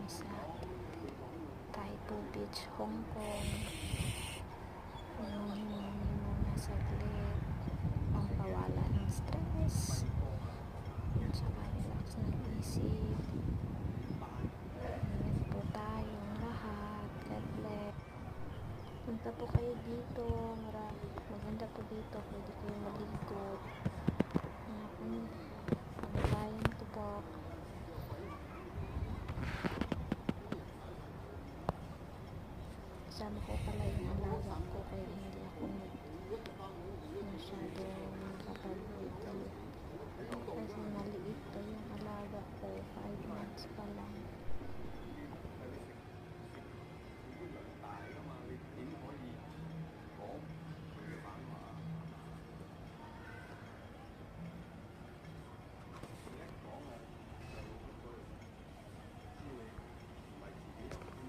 sa Taipo Beach, Hong Kong. Inumin muna saglit pangpawala ng stress at saka relax ng isip. Ingat po tayong lahat. God bless. Punta po kayo dito. Maganda po dito. Pwede kayo maligo. Pagbayan to po. Kasama ko pala yung alaga ko kaya hindi ako masyadong kapag-video kasi maliit pa yung alaga ko.